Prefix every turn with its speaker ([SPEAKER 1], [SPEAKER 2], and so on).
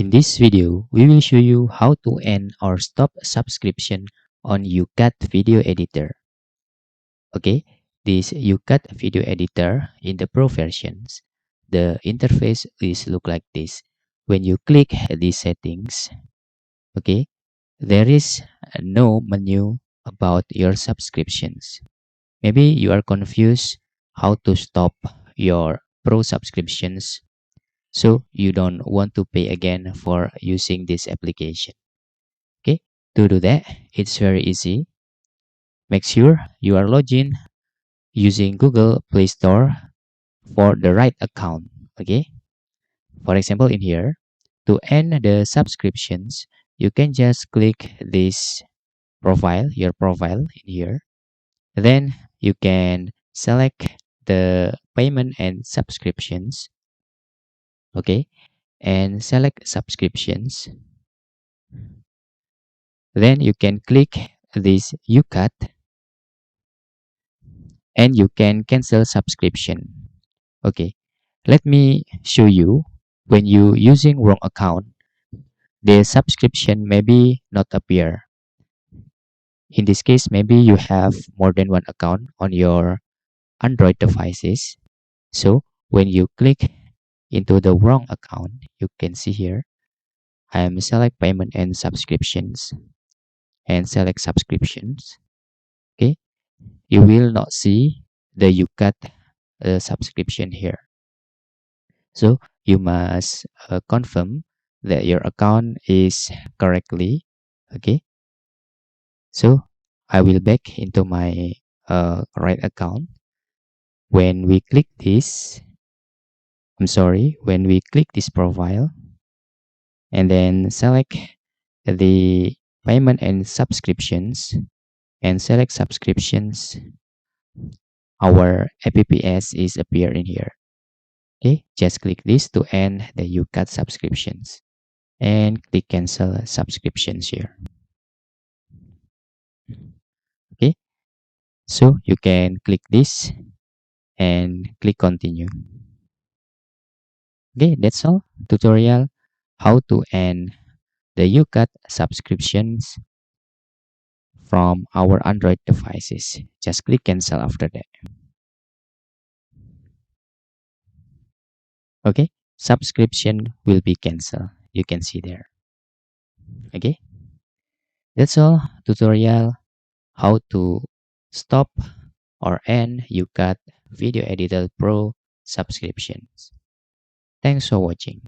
[SPEAKER 1] In this video, we will show you how to end or stop subscription on YouCut video editor. Okay, this YouCut video editor in the Pro versions, the interface is look like this. When you click these settings, okay, there is no menu about your subscriptions. Maybe you are confused how to stop your Pro subscriptions, so you don't want to pay again for using this application. Okay, to do that, it's very easy. Make sure you are logged in using Google Play Store for the right account. Okay, for example, in here, to end the subscriptions, you can just click this profile, your profile in here. Then you can select the payment and subscriptions. Okay, and select subscriptions. Then you can click this YouCut and you can cancel subscription. Okay, let me show you. When you using wrong account, the subscription maybe not appear. In this case, maybe you have more than one account on your Android devices. So when you click into the wrong account, you can see here, I am select payment and subscriptions and select subscriptions. Okay, you will not see the YouCut subscription here. So you must confirm that your account is correctly. Okay, so I will back into my right account. When we click this, when we click this profile and then select the payment and subscriptions and select subscriptions, our apps is appear in here. Okay, just click this to end the YouCut subscriptions and click cancel subscriptions here. Okay, so you can click this and click continue. Okay, that's all tutorial how to end the YouCut subscriptions from our Android devices. Just click cancel after that. Okay, subscription will be canceled. You can see there. Okay, that's all tutorial how to stop or end YouCut Video Editor Pro subscriptions. Thanks for watching.